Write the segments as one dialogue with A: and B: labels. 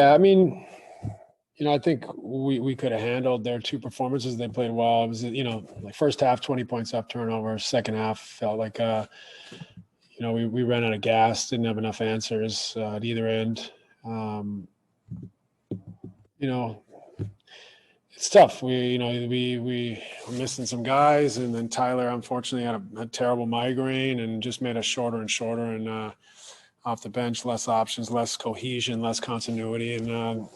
A: Yeah, I mean, I think we could have handled their two performances. They played well. It was, like first half, 20 points off turnover. Second half felt like, we ran out of gas, didn't have enough answers at either end. You know, it's tough. We were missing some guys, and then Tyler unfortunately had a terrible migraine and just made us shorter and shorter. And off the bench, less options, less cohesion, less continuity, and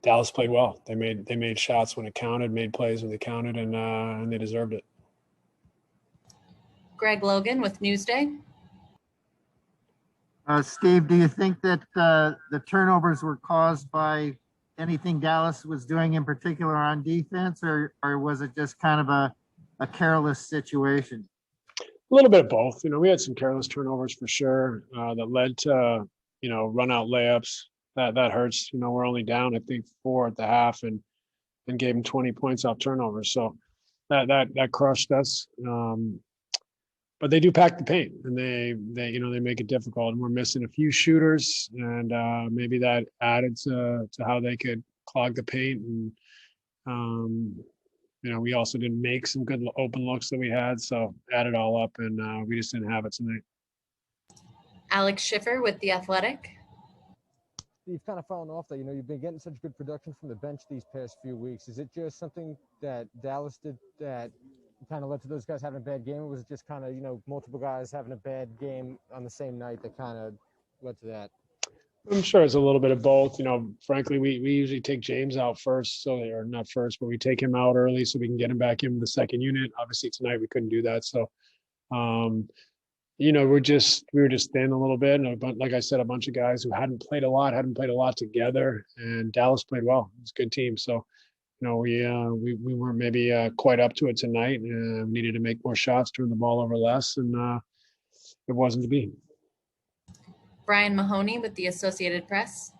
A: Dallas played well. They made shots when it counted, made plays when they counted, and they deserved it.
B: Greg Logan with Newsday.
C: Steve, do you think that the turnovers were caused by anything Dallas was doing in particular on defense, or was it just kind of a careless situation?
A: A little bit of both. We had some careless turnovers for sure that led to, run out layups. That hurts. We're only down, I think, 4 at the half and gave them 20 points off turnovers. So that crushed us. But they do pack the paint, and they make it difficult. And we're missing a few shooters, and maybe that added to how they could clog the paint. And we also didn't make some good open looks that we had, so add it all up, and we just didn't have it tonight.
B: Alex Schiffer with The Athletic.
D: You've kind of fallen off that. You've been getting such good production from the bench these past few weeks. Is it just something that Dallas did that kind of led to those guys having a bad game, or was it just kind of, multiple guys having a bad game on the same night that kind of led to that?
A: I'm sure it's a little bit of both. Frankly, we usually take James out first, or not first, but we take him out early so we can get him back in the second unit. Obviously tonight we couldn't do that. So, we were just thin a little bit. And like I said, a bunch of guys who hadn't played a lot together, and Dallas played well. It was a good team. So, we weren't maybe quite up to it tonight. We needed to make more shots, turn the ball over less, and it wasn't to be.
B: Brian Mahoney with the Associated Press.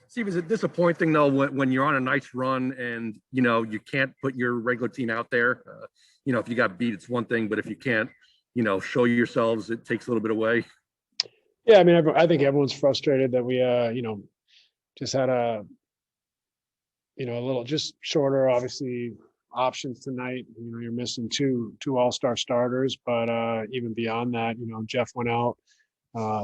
E: Steve, is it disappointing though when you're on a nice run and you can't put your regular team out there? If you got beat, it's one thing, but if you can't, show yourselves, it takes a little bit away.
A: Yeah, I mean, I think everyone's frustrated that we, just had a little just shorter, obviously, options tonight. You're missing two all-star starters, but even beyond that, Jeff went out.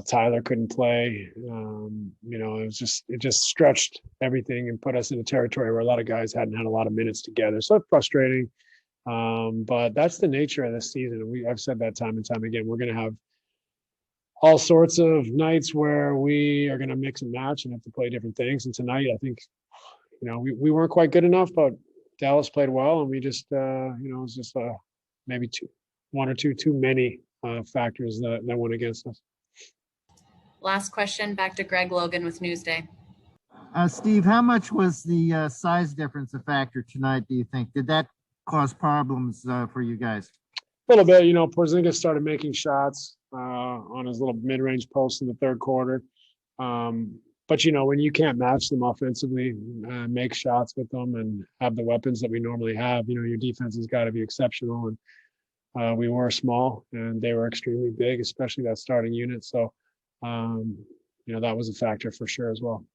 A: Tyler couldn't play. It just stretched everything and put us in a territory where a lot of guys hadn't had a lot of minutes together. So it's frustrating. But that's the nature of this season. I've said that time and time again. We're going to have all sorts of nights where we are going to mix and match and have to play different things. And tonight, I think, we weren't quite good enough, but Dallas played well, and we just, it was just maybe one or two too many factors that went against us.
B: Last question, back to Greg Logan with Newsday.
C: Steve, how much was the size difference a factor tonight, do you think? Did that cause problems for you guys?
A: A little bit. Porzingis started making shots on his little mid-range post in the third quarter. But, when you can't match them offensively, make shots with them and have the weapons that we normally have, your defense has got to be exceptional. And we were small and they were extremely big, especially that starting unit. So, that was a factor for sure as well.